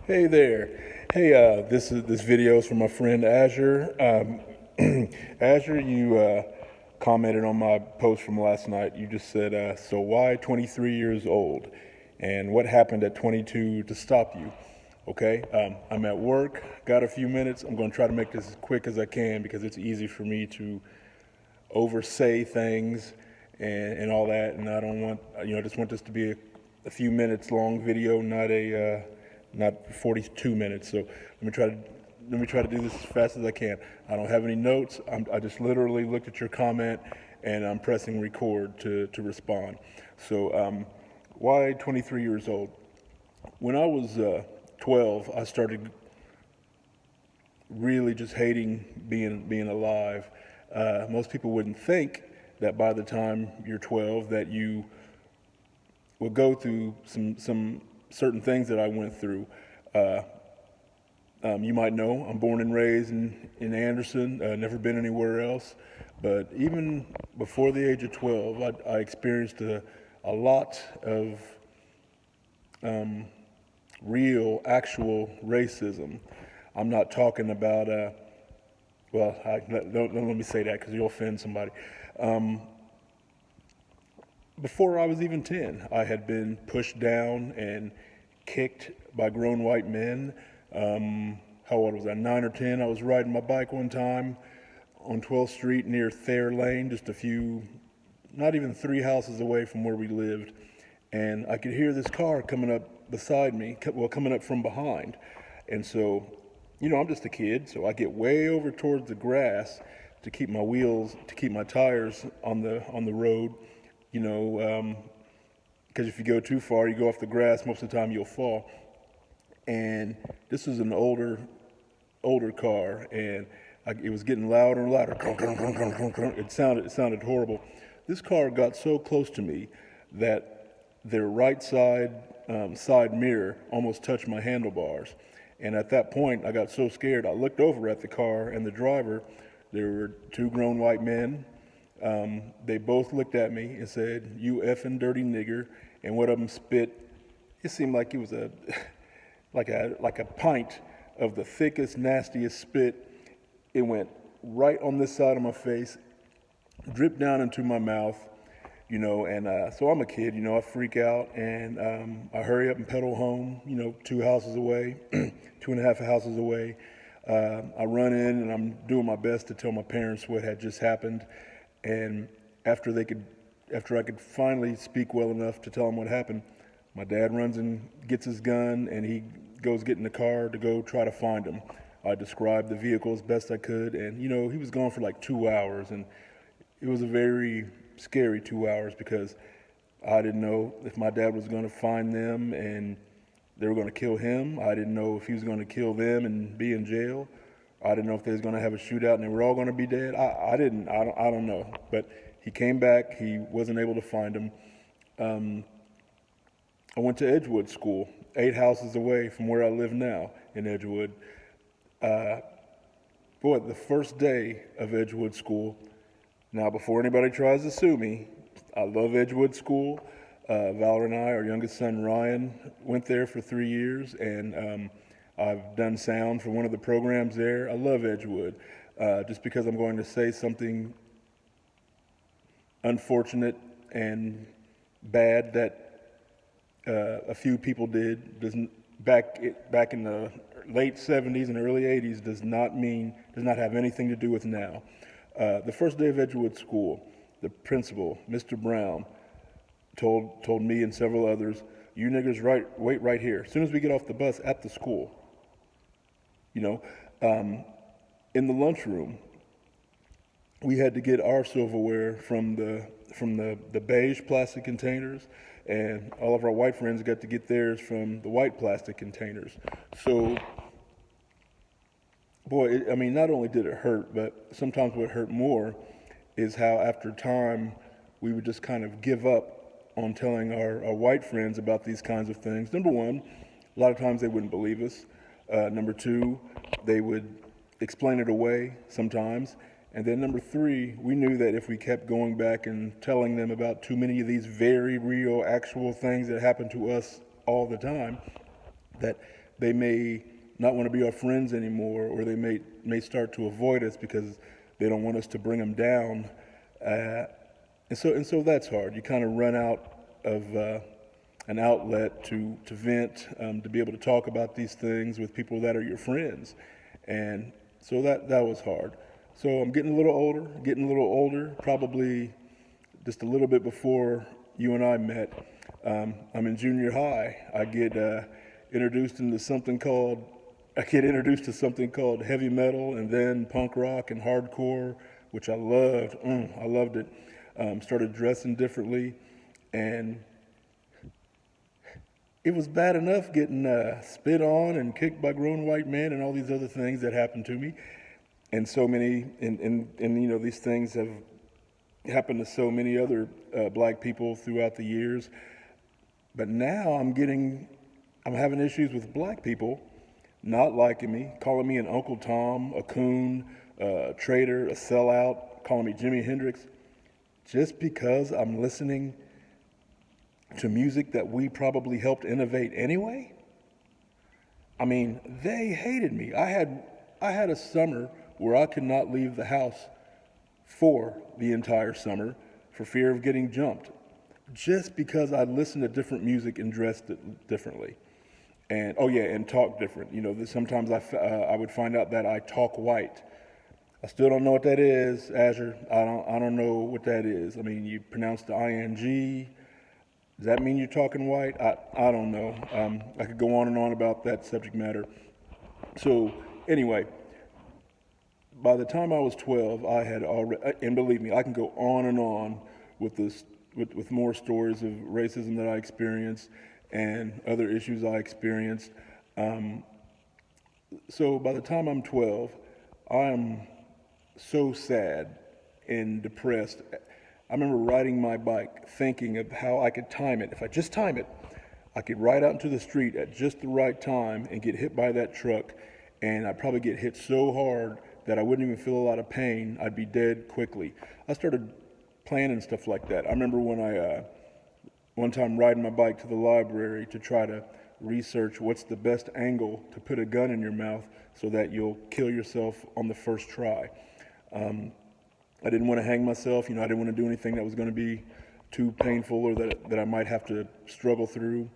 Hey there. Hey, this video is from my friend Azure. Azure, you commented on my post from last night. You just said, "So why 23 years old, and what happened at 22 to stop you?" Okay, I'm at work. Got a few minutes. I'm going to try to make this as quick as I can because it's easy for me to oversay things and all that, and I don't want I just want this to be a few minutes long video, not 42 minutes. So let me try to do this as fast as I can. I don't have any notes. I just literally looked at your comment and I'm pressing record to respond. So why 23 years old? When I was 12, I started really just hating being alive. Most people wouldn't think that by the time you're 12 that you will go through some certain things that I went through. You might know I'm born and raised in Anderson, never been anywhere else. But even before the age of 12, I experienced a lot of real, actual racism. I'm not talking about, don't let me say that because you'll offend somebody. Before I was even 10, I had been pushed down and kicked by grown white men. How old was I? 9 or 10. I was riding my bike one time on 12th Street near Thayer Lane, just a few, not even 3 houses away from where we lived. And I could hear this car coming up beside me, coming up from behind. And so, I'm just a kid, so I get way over towards the grass to keep my tires on the road, because if you go too far, you go off the grass, most of the time you'll fall. And this was an older car, and it was getting louder and louder. It sounded horrible. This car got so close to me that their right side mirror almost touched my handlebars. And at that point, I got so scared, I looked over at the car and the driver. There were 2 grown white men. They both looked at me and said, "You effing dirty nigger," and one of them spit. It seemed like it was like a pint of the thickest, nastiest spit. It went right on this side of my face, dripped down into my mouth, and so I'm a kid, I freak out, and I hurry up and pedal home, 2 houses away, 2.5 houses away. I run in and I'm doing my best to tell my parents what had just happened. And after I could finally speak well enough to tell them what happened, my dad runs and gets his gun and he goes get in the car to go try to find him. I described the vehicle as best I could, and he was gone for like 2 hours, and it was a very scary 2 hours because I didn't know if my dad was going to find them and they were going to kill him. I didn't know if he was going to kill them and be in jail. I didn't know if they was going to have a shootout and they were all going to be dead. I don't know. But he came back. He wasn't able to find him. I went to Edgewood School, 8 houses away from where I live now in Edgewood. The first day of Edgewood School. Now, before anybody tries to sue me, I love Edgewood School. Valor and I, our youngest son Ryan, went there for 3 years, and I've done sound for one of the programs there. I love Edgewood. Just because I'm going to say something unfortunate and bad that a few people did back in the late 70s and early 80s does not have anything to do with now. The first day of Edgewood School, the principal, Mr. Brown, told me and several others, "You niggers wait right here. As soon as we get off the bus at the school." In the lunchroom, we had to get our silverware from the beige plastic containers, and all of our white friends got to get theirs from the white plastic containers. So, not only did it hurt, but sometimes what hurt more is how after time we would just kind of give up on telling our white friends about these kinds of things. Number one, a lot of times they wouldn't believe us. Number two, they would explain it away sometimes. And then number three, we knew that if we kept going back and telling them about too many of these very real, actual things that happen to us all the time, that they may not want to be our friends anymore, or they may start to avoid us because they don't want us to bring them down. And so that's hard. You kind of run out of an outlet to vent, to be able to talk about these things with people that are your friends. And so that was hard. So I'm getting a little older, probably just a little bit before you and I met. I'm in junior high. I get introduced to something called heavy metal, and then punk rock and hardcore, which I loved. I loved it. Started dressing differently, and it was bad enough getting spit on and kicked by grown white men and all these other things that happened to me. And so many, and these things have happened to so many other black people throughout the years. But now I'm having issues with black people not liking me, calling me an Uncle Tom, a coon, a traitor, a sellout, calling me Jimi Hendrix, just because I'm listening to music that we probably helped innovate anyway. I mean, they hated me. I had a summer where I could not leave the house for the entire summer for fear of getting jumped, just because I listened to different music and dressed it differently. And and talk different. Sometimes I would find out that I talk white. I still don't know what that is, Azure. I don't know what that is. I mean, you pronounce the ing. Does that mean you're talking white? I don't know. I could go on and on about that subject matter. So anyway, by the time I was 12, I had already, and believe me, I can go on and on with this, with more stories of racism that I experienced and other issues I experienced. So by the time I'm 12, I'm so sad and depressed. I remember riding my bike thinking of how I could time it. If I just time it, I could ride out into the street at just the right time and get hit by that truck, and I'd probably get hit so hard that I wouldn't even feel a lot of pain. I'd be dead quickly. I started planning stuff like that. I remember when I one time riding my bike to the library to try to research what's the best angle to put a gun in your mouth so that you'll kill yourself on the first try. I didn't want to hang myself. I didn't want to do anything that was going to be too painful or that I might have to struggle through.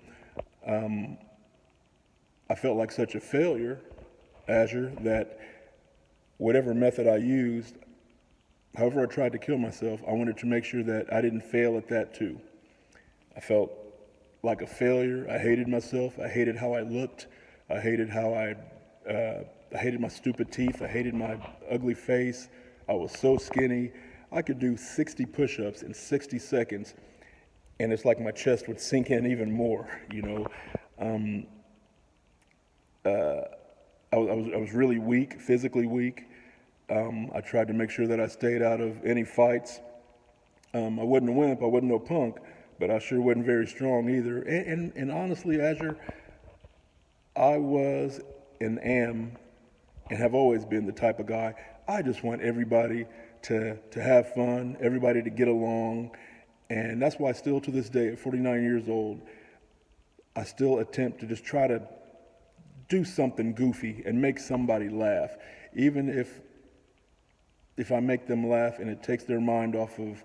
I felt like such a failure, Azure, that whatever method I used, however I tried to kill myself, I wanted to make sure that I didn't fail at that too. I felt like a failure. I hated myself. I hated how I looked. I hated I hated my stupid teeth. I hated my ugly face. I was so skinny. I could do 60 push-ups in 60 seconds, and it's like my chest would sink in even more. I was really weak, physically weak. I tried to make sure that I stayed out of any fights. I wasn't a wimp. I wasn't no punk. But I sure wasn't very strong either. And honestly, Azure, I was and am and have always been the type of guy, I just want everybody to have fun, everybody to get along. And that's why still to this day, at 49 years old, I still attempt to just try to do something goofy and make somebody laugh. Even if I make them laugh and it takes their mind off of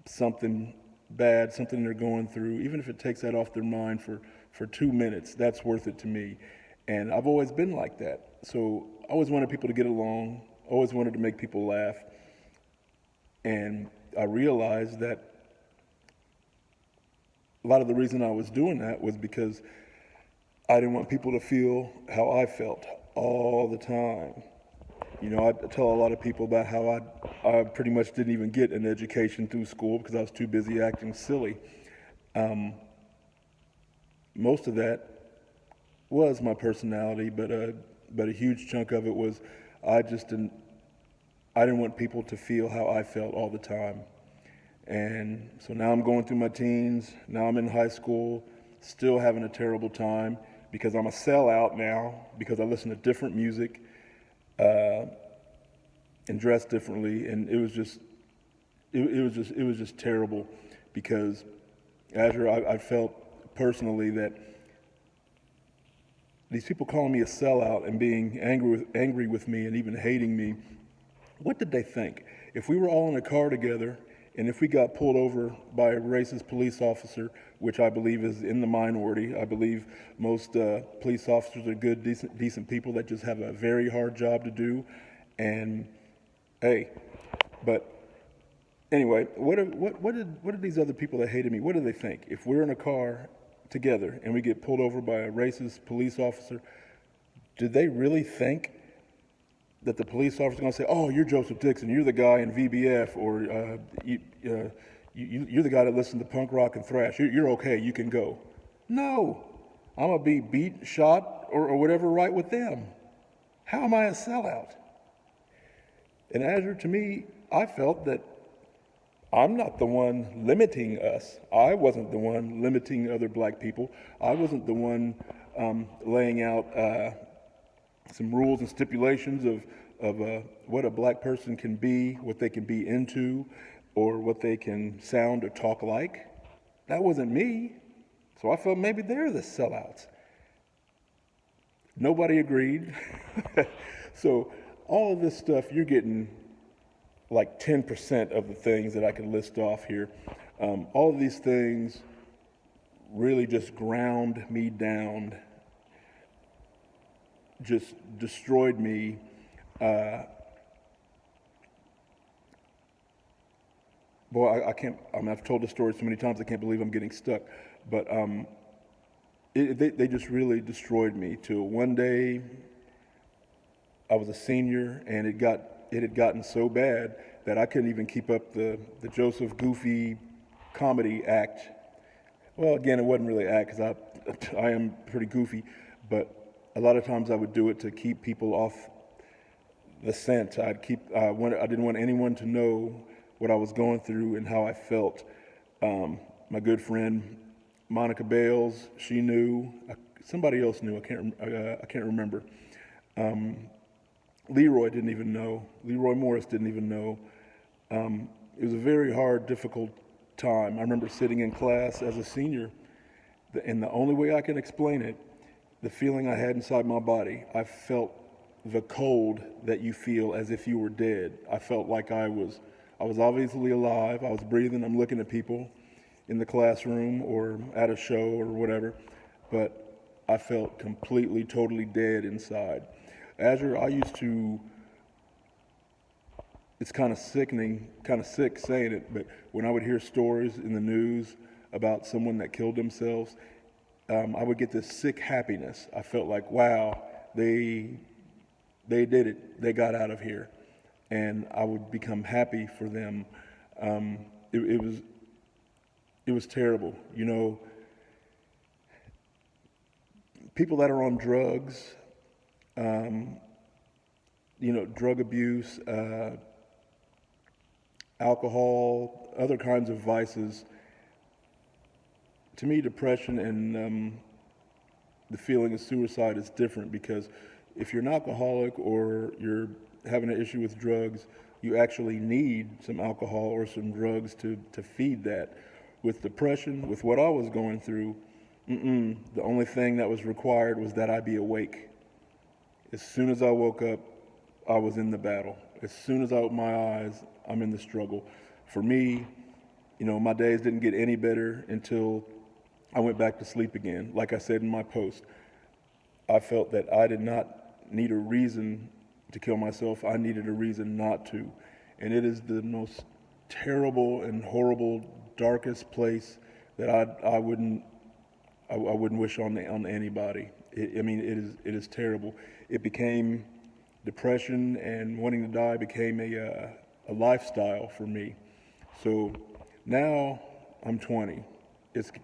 something bad, something they're going through, even if it takes that off their mind for 2 minutes, that's worth it to me. And I've always been like that. So I always wanted people to get along, always wanted to make people laugh. And I realized that a lot of the reason I was doing that was because I didn't want people to feel how I felt all the time. I tell a lot of people about how I pretty much didn't even get an education through school because I was too busy acting silly. Most of that was my personality, but a huge chunk of it was I didn't want people to feel how I felt all the time. And so now I'm going through my teens, now I'm in high school, still having a terrible time because I'm a sellout now, because I listen to different music, and dress differently, and it was just terrible because Azure, I felt personally that these people calling me a sellout and being angry with me and even hating me, what did they think? If we were all in a car together and if we got pulled over by a racist police officer, which I believe is in the minority, I believe most police officers are good, decent people that just have a very hard job to do. And hey, but anyway, what did these other people that hated me, what do they think? If we're in a car together and we get pulled over by a racist police officer, did they really think that the police officer is going to say, "Oh, you're Joseph Dixon, you're the guy in VBF, or you're the guy that listened to punk rock and thrash, you're okay, you can go"? No, I'm going to be beat, shot, or whatever right with them. How am I a sellout? And Azure, to me, I felt that I'm not the one limiting us. I wasn't the one limiting other black people. I wasn't the one laying out some rules and stipulations of what a black person can be, what they can be into, or what they can sound or talk like. That wasn't me. So I felt maybe they're the sellouts. Nobody agreed. So all of this stuff, you're getting like 10% of the things that I can list off here. All of these things really just ground me down, just destroyed me. Boy, I can't, I've told the story so many times, I can't believe I'm getting stuck. But they just really destroyed me till one day I was a senior and it had gotten so bad that I couldn't even keep up the Joseph Goofy comedy act. Well, again, it wasn't really act because I am pretty goofy, but a lot of times I would do it to keep people off the scent. I didn't want anyone to know what I was going through and how I felt. My good friend Monica Bales, she knew. Somebody else knew. I can't remember. Leroy didn't even know. Leroy Morris didn't even know. It was a very hard, difficult time. I remember sitting in class as a senior, and the only way I can explain it, the feeling I had inside my body, I felt the cold that you feel as if you were dead. I felt like I was obviously alive. I was breathing. I'm looking at people in the classroom or at a show or whatever, but I felt completely, totally dead inside. Azure, it's kind of sickening, kind of sick saying it, but when I would hear stories in the news about someone that killed themselves, I would get this sick happiness. I felt like, wow, they did it. They got out of here. And I would become happy for them. It was terrible. You know, people that are on drugs, drug abuse, alcohol, other kinds of vices. To me, depression and the feeling of suicide is different because if you're an alcoholic or you're having an issue with drugs, you actually need some alcohol or some drugs to feed that. With depression, with what I was going through, the only thing that was required was that I be awake. As soon as I woke up, I was in the battle. As soon as I opened my eyes, I'm in the struggle. For me, my days didn't get any better until I went back to sleep again. Like I said in my post, I felt that I did not need a reason to kill myself. I needed a reason not to. And it is the most terrible and horrible, darkest place that I wouldn't wish on anybody. It is terrible. It became depression, and wanting to die became a lifestyle for me. So now I'm 20.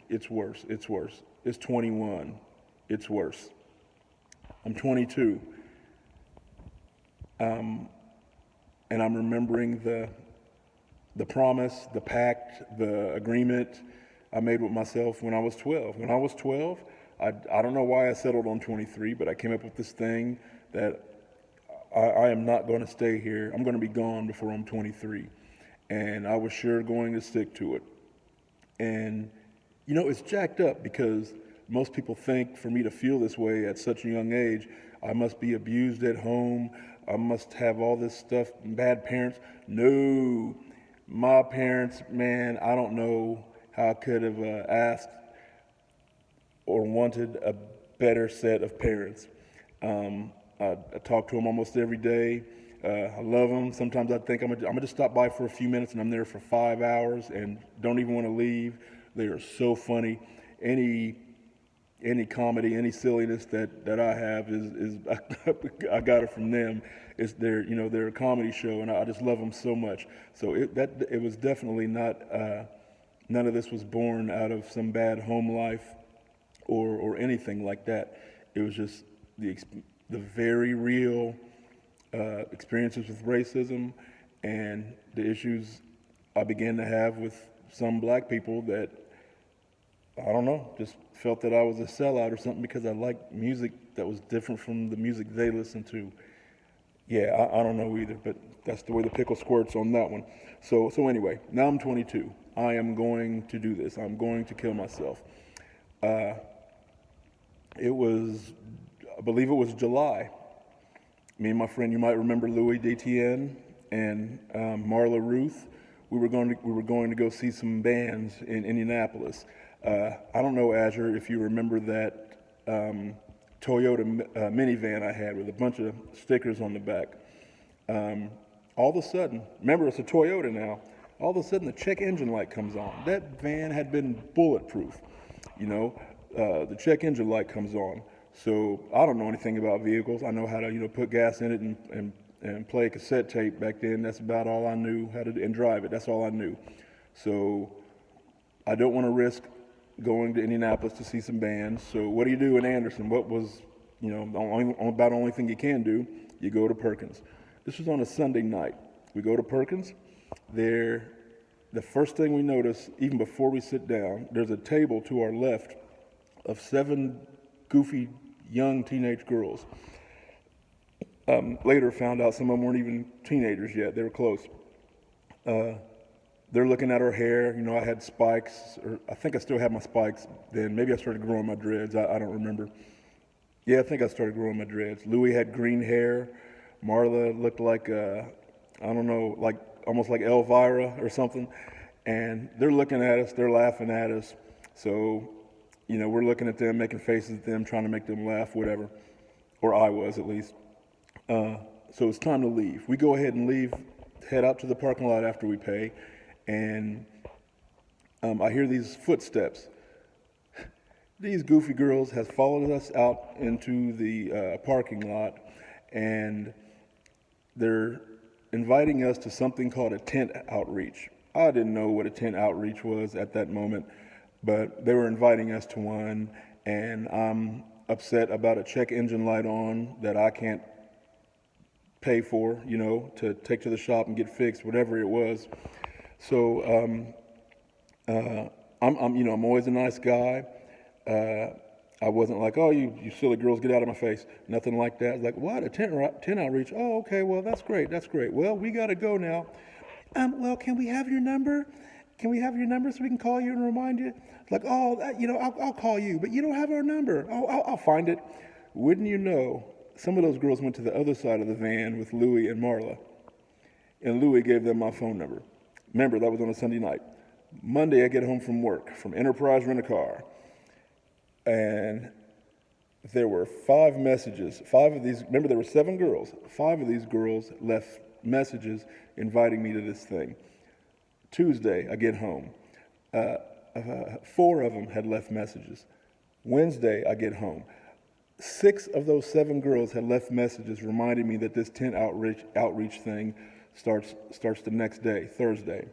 It's worse. It's worse. It's 21. It's worse. I'm 22. And I'm remembering the promise, the pact, the agreement I made with myself when I was 12. When I was 12, I don't know why I settled on 23, but I came up with this thing that I am not going to stay here. I'm going to be gone before I'm 23. And I was sure going to stick to it. And, it's jacked up because most people think for me to feel this way at such a young age, I must be abused at home. I must have all this stuff, bad parents. No, my parents, man, I don't know how I could have asked or wanted a better set of parents. I talk to them almost every day. I love them. Sometimes I think I'm gonna just stop by for a few minutes, and I'm there for 5 hours and don't even want to leave. They are so funny. Any comedy, any silliness that I have is I got it from them. It's they're a comedy show, and I just love them so much. So it was definitely not none of this was born out of some bad home life or anything like that. It was just the very real experiences with racism and the issues I began to have with some black people that, I don't know, just felt that I was a sellout or something because I liked music that was different from the music they listened to. Yeah, I don't know either, but that's the way the pickle squirts on that one. So anyway, now I'm 22. I am going to do this. I'm going to kill myself. It was, I believe it was July. Me and my friend, you might remember Louis DTN and Marla Ruth. We were going to go see some bands in Indianapolis. I don't know, Azure, if you remember that Toyota minivan I had with a bunch of stickers on the back. All of a sudden, remember it's a Toyota now, all of a sudden the check engine light comes on. That van had been bulletproof, the check engine light comes on. So I don't know anything about vehicles. I know how to, put gas in it and play a cassette tape back then. That's about all I knew how to, and drive it. That's all I knew. So I don't want to risk going to Indianapolis to see some bands. So what do you do in Anderson? What was, about the only thing you can do, you go to Perkins. This was on a Sunday night. We go to Perkins. There, the first thing we notice, even before we sit down, there's a table to our left of 7 goofy young teenage girls. Later found out some of them weren't even teenagers yet. They were close. They're looking at her hair. I had spikes, or I think I still had my spikes then. Maybe I started growing my dreads. I don't remember. Yeah, I think I started growing my dreads. Louis had green hair. Marla looked like, I don't know, like almost like Elvira or something. And they're looking at us. They're laughing at us. So, we're looking at them, making faces at them, trying to make them laugh, whatever. Or I was, at least. So it's time to leave. We go ahead and leave, head out to the parking lot after we pay. And I hear these footsteps. These goofy girls have followed us out into the parking lot, and they're inviting us to something called a tent outreach. I didn't know what a tent outreach was at that moment, but they were inviting us to one, and I'm upset about a check engine light on that I can't pay for, to take to the shop and get fixed, whatever it was. So I'm always a nice guy. I wasn't like, oh, you silly girls, get out of my face. Nothing like that. Like, what, a tent outreach? Oh, okay, well, that's great. Well, we got to go now. Well, can we have your number? Can we have your number so we can call you and remind you? Like, oh, I'll call you, but you don't have our number. Oh, I'll find it. Wouldn't you know, some of those girls went to the other side of the van with Louis and Marla, and Louis gave them my phone number. Remember, that was on a Sunday night. Monday, I get home from work, from Enterprise Rent-A-Car, and there were 5 messages. 5 of these, remember there were 7 girls. 5 of these girls left messages inviting me to this thing. Tuesday, I get home. 4 of them had left messages. Wednesday, I get home. 6 of those 7 girls had left messages reminding me that this tent outreach thing starts the next day, Thursday.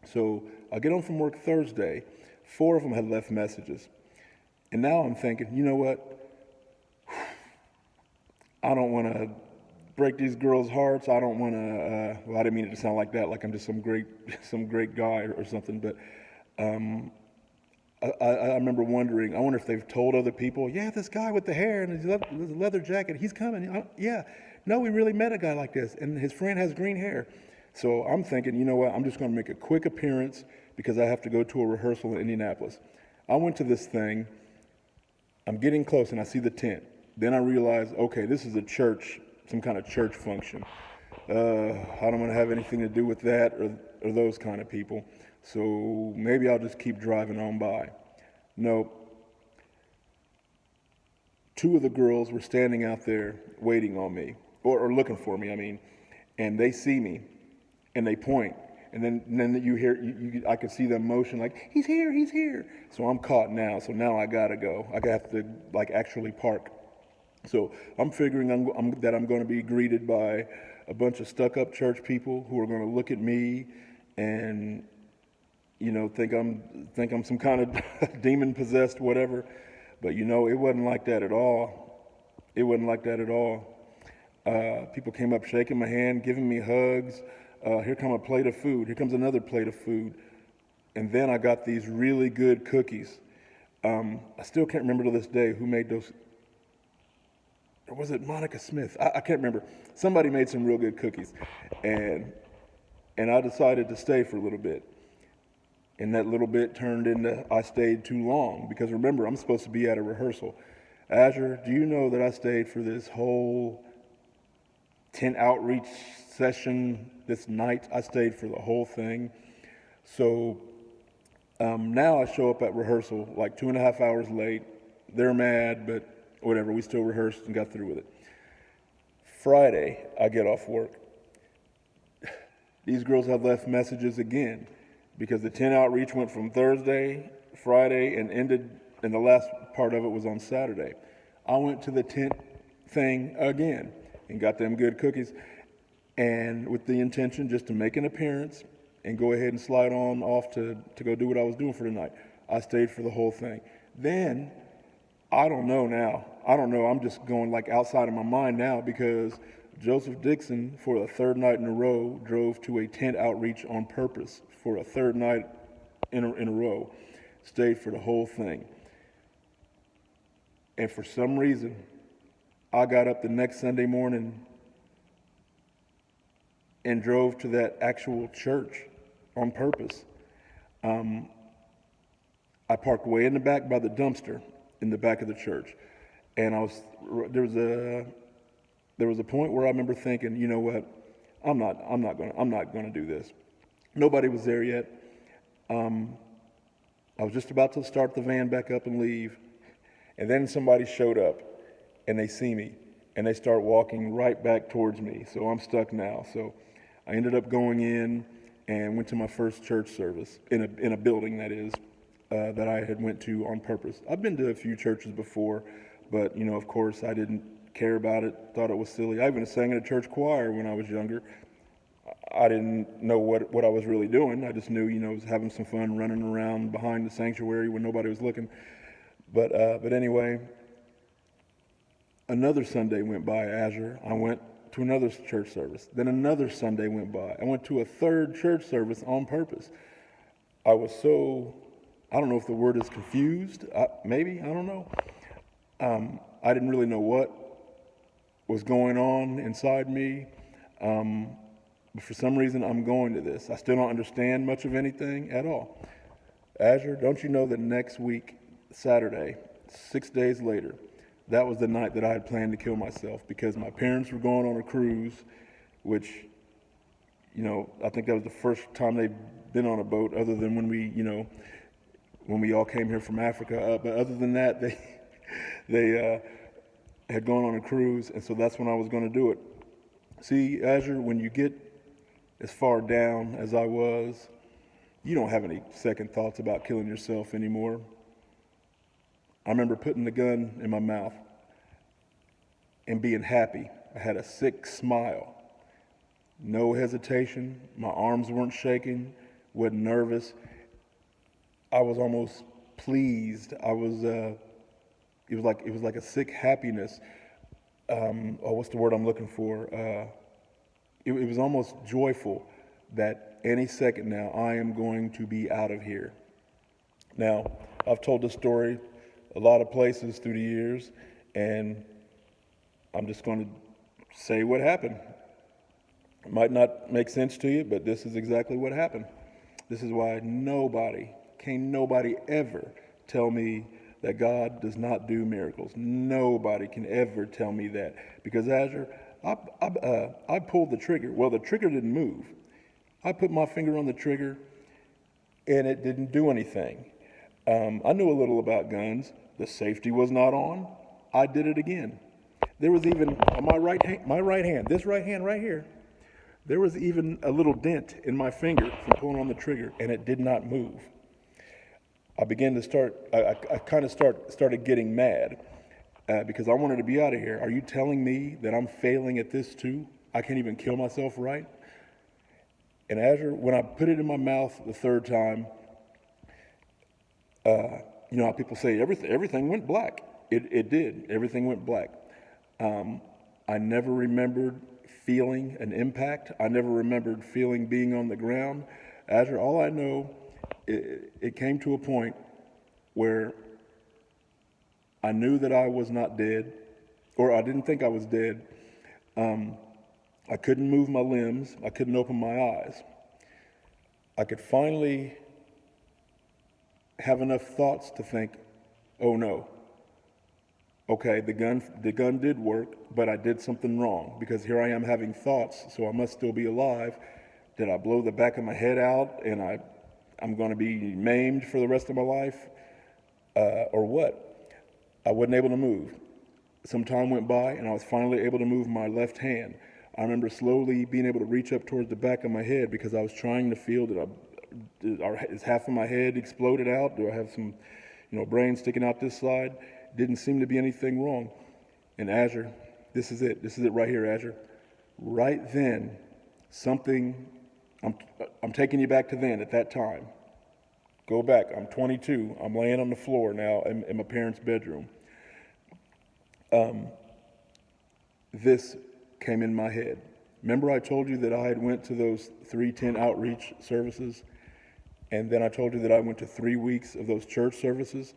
So I get home from work Thursday. 4 of them had left messages. And now I'm thinking, you know what? I don't want to break these girls' hearts. I don't want to, well, I didn't mean it to sound like that, like I'm just some great guy or something, but I remember wondering, I wonder if they've told other people, yeah, this guy with the hair and his leather jacket, he's coming. Yeah, no, we really met a guy like this, and his friend has green hair. So I'm thinking, you know what, I'm just going to make a quick appearance because I have to go to a rehearsal in Indianapolis. I went to this thing. I'm getting close and I see the tent. Then I realize, okay, this is a church, some kind of church function. I don't want to have anything to do with that or those kind of people. So maybe I'll just keep driving on by. No, two of the girls were standing out there waiting on me, or looking for me, I mean, and they see me and they point. And then you hear, I can see them motion like, he's here, he's here. So I'm caught now. So now I gotta go. I have to like actually park. So I'm figuring that I'm going to be greeted by a bunch of stuck-up church people who are going to look at me and, you know, think I'm some kind of demon-possessed whatever. But you know, it wasn't like that at all. It wasn't like that at all. People came up shaking my hand, giving me hugs. Here come a plate of food. Here comes another plate of food. And then I got these really good cookies. I still can't remember to this day who made those. Or was it Monica Smith? I can't remember. Somebody made some real good cookies. And I decided to stay for a little bit. And that little bit turned into I stayed too long. Because remember, I'm supposed to be at a rehearsal. Azure, do you know that I stayed for this whole tent outreach session this night? I stayed for the whole thing. So now I show up at rehearsal like 2.5 hours late. They're mad, but whatever, we still rehearsed and got through with it. Friday, I get off work. These girls have left messages again because the tent outreach went from Thursday, Friday, and ended, and the last part of it was on Saturday. I went to the tent thing again and got them good cookies, and with the intention just to make an appearance and go ahead and slide on off to go do what I was doing for the night. I stayed for the whole thing. Then, I don't know now. I don't know. I'm just going like outside of my mind now because Joseph Dixon, for a third night in a row, drove to a tent outreach on purpose for a third night in a row. Stayed for the whole thing. And for some reason, I got up the next Sunday morning and drove to that actual church on purpose. I parked way in the back by the dumpster in the back of the church, and there was a point where I remember thinking, you know what, I'm not gonna do this. Nobody was there yet. I was just about to start the van back up and leave, and then somebody showed up, and they see me, and they start walking right back towards me. So I'm stuck now. So I ended up going in and went to my first church service in a building that is. That I had went to on purpose. I've been to a few churches before, but you know, of course, I didn't care about it, thought it was silly. I even sang in a church choir when I was younger. I didn't know what I was really doing. I just knew, you know, I was having some fun running around behind the sanctuary when nobody was looking. But anyway, another Sunday went by, Azure. I went to another church service. Then another Sunday went by. I went to a third church service on purpose. I was so, I don't know if the word is confused, maybe, I don't know. I didn't really know what was going on inside me, but for some reason I'm going to this. I still don't understand much of anything at all. Azure, don't you know that next week, Saturday, 6 days later, that was the night that I had planned to kill myself because my parents were going on a cruise, which, you know, I think that was the first time they'd been on a boat other than when we all came here from Africa. But other than that, they had gone on a cruise, and so that's when I was going to do it. See, Azure, when you get as far down as I was, you don't have any second thoughts about killing yourself anymore. I remember putting the gun in my mouth and being happy. I had a sick smile. No hesitation. My arms weren't shaking. Wasn't nervous. I was almost pleased. It was like a sick happiness. What's the word I'm looking for? It was almost joyful that any second now I am going to be out of here. Now, I've told this story a lot of places through the years, and I'm just going to say what happened. It might not make sense to you, but this is exactly what happened. This is why nobody ever tell me that God does not do miracles. Nobody can ever tell me that. Because Azure, I pulled the trigger. Well, the trigger didn't move. I put my finger on the trigger and it didn't do anything. I knew a little about guns. The safety was not on. I did it again. There was even on my right hand, this right hand right here, there was even a little dent in my finger from pulling on the trigger, and it did not move. I began to started getting mad because I wanted to be out of here. Are you telling me that I'm failing at this too? I can't even kill myself right? And Azure, when I put it in my mouth the third time, you know how people say everything went black. It did. Everything went black. I never remembered feeling an impact. I never remembered feeling being on the ground. Azure, all I know, it came to a point where I knew that I was not dead, or I didn't think I was dead. I couldn't move my limbs. I couldn't open my eyes. I could finally have enough thoughts to think, oh no, okay, the gun did work, but I did something wrong because here I am having thoughts, so I must still be alive. Did I blow the back of my head out and I'm going to be maimed for the rest of my life? Or what? I wasn't able to move. Some time went by and I was finally able to move my left hand. I remember slowly being able to reach up towards the back of my head because I was trying to feel is half of my head exploded out? Do I have some, brain sticking out this side? Didn't seem to be anything wrong. And Azure, this is it. This is it right here, Azure. Right then, I'm taking you back to then, at that time. Go back. I'm 22. I'm laying on the floor now in my parents' bedroom. This came in my head. Remember I told you that I had went to those 310 outreach services, and then I told you that I went to 3 weeks of those church services?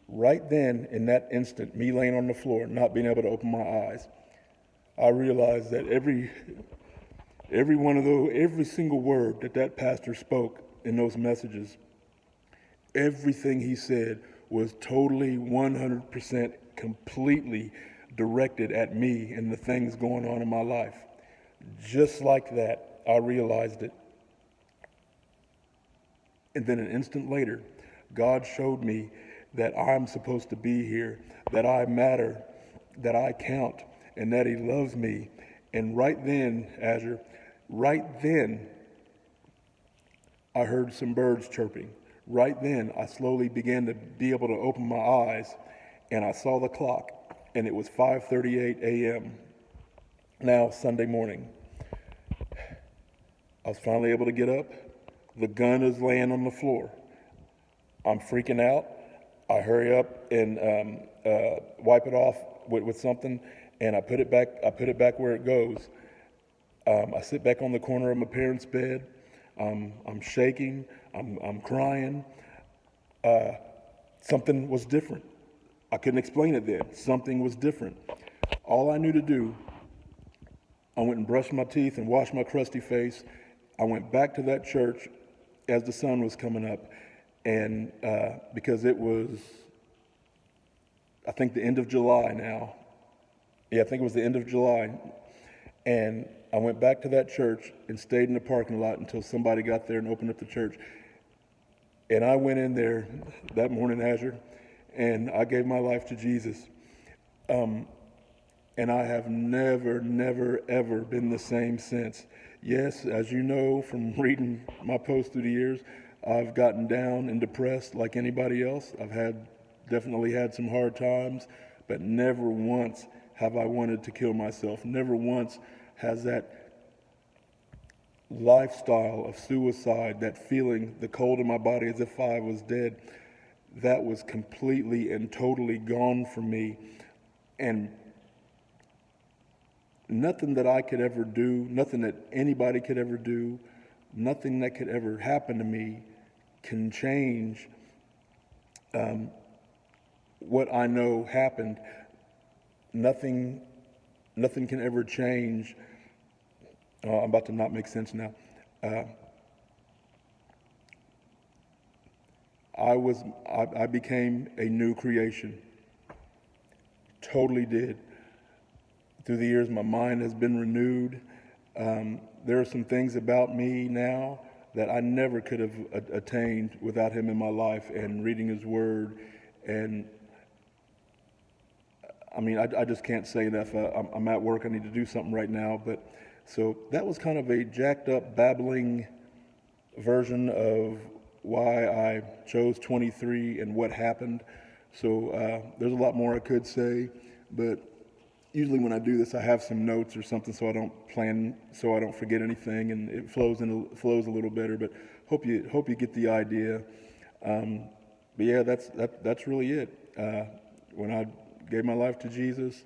Right then, in that instant, me laying on the floor, not being able to open my eyes, I realized that every single word that pastor spoke in those messages, everything he said was totally 100% completely directed at me and the things going on in my life. Just like that, I realized it. And then an instant later, God showed me that I'm supposed to be here, that I matter, that I count, and that he loves me. And right then, Azure, right then, I heard some birds chirping. Right then, I slowly began to be able to open my eyes, and I saw the clock, and it was 5:38 a.m. Now, Sunday morning. I was finally able to get up. The gun is laying on the floor. I'm freaking out. I hurry up and wipe it off with something, and I put it back where it goes. I sit back on the corner of my parents' bed. I'm shaking. I'm crying. Something was different. I couldn't explain it then. Something was different. All I knew to do, I went and brushed my teeth and washed my crusty face. I went back to that church as the sun was coming up, and because it was, I think, the end of July now. Yeah, I think it was the end of July. And I went back to that church and stayed in the parking lot until somebody got there and opened up the church. And I went in there that morning, Azure, and I gave my life to Jesus. And I have never, ever been the same since. Yes, as you know from reading my posts through the years, I've gotten down and depressed like anybody else. I've definitely had some hard times, but never once have I wanted to kill myself. Never once has that lifestyle of suicide, that feeling, the cold in my body as if I was dead, that was completely and totally gone from me. And nothing that I could ever do, nothing that anybody could ever do, nothing that could ever happen to me can change what I know happened. Nothing can ever change. I'm about to not make sense now. I became a new creation. Totally did. Through the years, my mind has been renewed. There are some things about me now that I never could have attained without him in my life and reading his word. And I mean, I just can't say enough. I'm at work. I need to do something right now. But so that was kind of a jacked up, babbling version of why I chose 23 and what happened. So there's a lot more I could say, but usually when I do this, I have some notes or something so I don't forget anything, and it flows a little better. But hope you get the idea. But yeah, that's really it. When I gave my life to Jesus,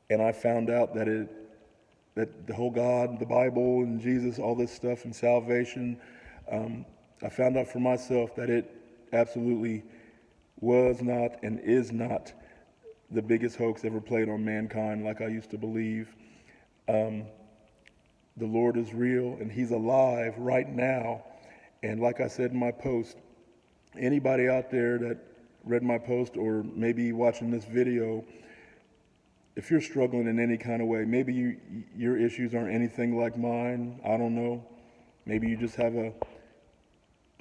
and I found out that the whole God, the Bible, and Jesus, all this stuff, and salvation, I found out for myself that it absolutely was not and is not the biggest hoax ever played on mankind, like I used to believe. The Lord is real, and he's alive right now. And like I said in my post, anybody out there that read my post or maybe watching this video, if you're struggling in any kind of way, maybe your issues aren't anything like mine, I don't know. Maybe you just have a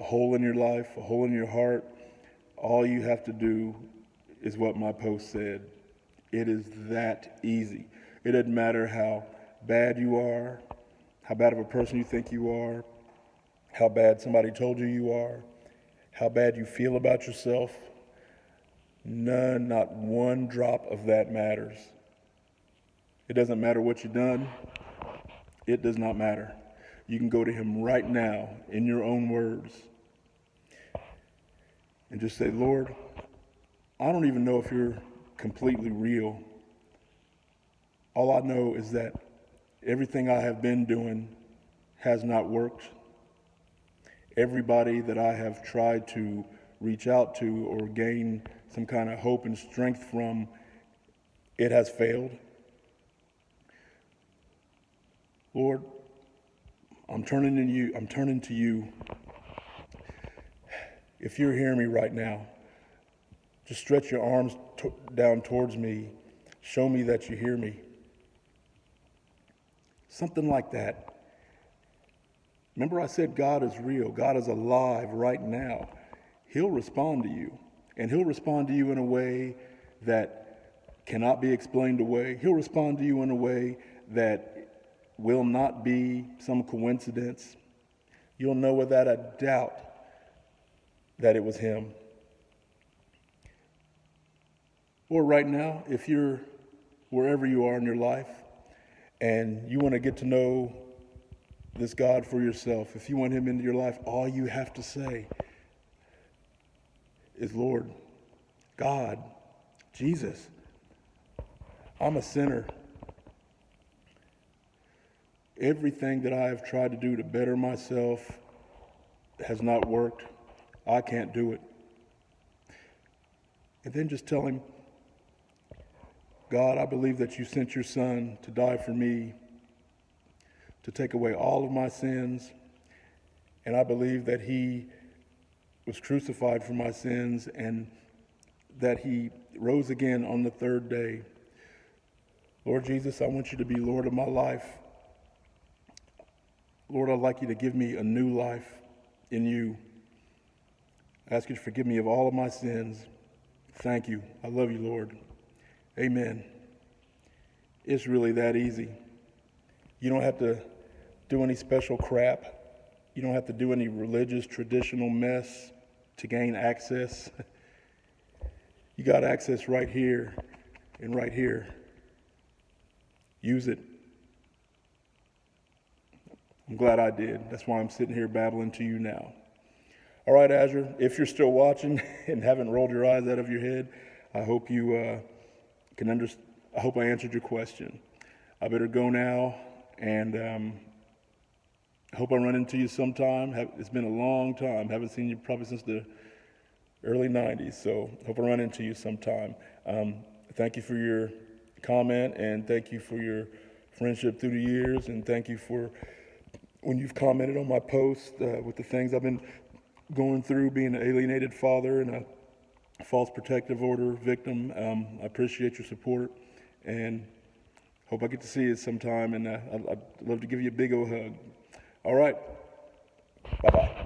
hole in your life, a hole in your heart. All you have to do is what my post said. It is that easy. It doesn't matter how bad you are, how bad of a person you think you are, how bad somebody told you are, how bad you feel about yourself. None, not one drop of that matters. It doesn't matter what you've done. It does not matter. You can go to him right now in your own words and just say, Lord, I don't even know if you're completely real. All I know is that everything I have been doing has not worked. Everybody that I have tried to reach out to or gain some kind of hope and strength from, it has failed. Lord, I'm turning to you. If you're hearing me right now, just stretch your arms down towards me. Show me that you hear me. Something like that. Remember I said God is real. God is alive right now. He'll respond to you. And he'll respond to you in a way that cannot be explained away. He'll respond to you in a way that will not be some coincidence. You'll know without a doubt that it was him. Or right now, if you're wherever you are in your life and you want to get to know this God for yourself, if you want him into your life, all you have to say is, Lord, God, Jesus, I'm a sinner. Everything that I have tried to do to better myself has not worked. I can't do it. And then just tell him, God, I believe that you sent your son to die for me, to take away all of my sins. And I believe that he was crucified for my sins and that he rose again on the third day. Lord Jesus, I want you to be Lord of my life. Lord, I'd like you to give me a new life in you. I ask you to forgive me of all of my sins. Thank you. I love you, Lord. Amen. It's really that easy. You don't have to do any special crap. You don't have to do any religious, traditional mess to gain access. You got access right here and right here. Use it. I'm glad I did. That's why I'm sitting here babbling to you now. All right, Azure, if you're still watching and haven't rolled your eyes out of your head, I hope you can understand. I hope I answered your question. I better go now, and I hope I run into you sometime. It's been a long time. Haven't seen you probably since the early 90s, so hope I run into you sometime. Thank you for your comment, and thank you for your friendship through the years, and thank you for when you've commented on my posts with the things I've been going through being an alienated father and a false protective order victim. I appreciate your support and hope I get to see you sometime. And I'd love to give you a big old hug. All right. Bye-bye.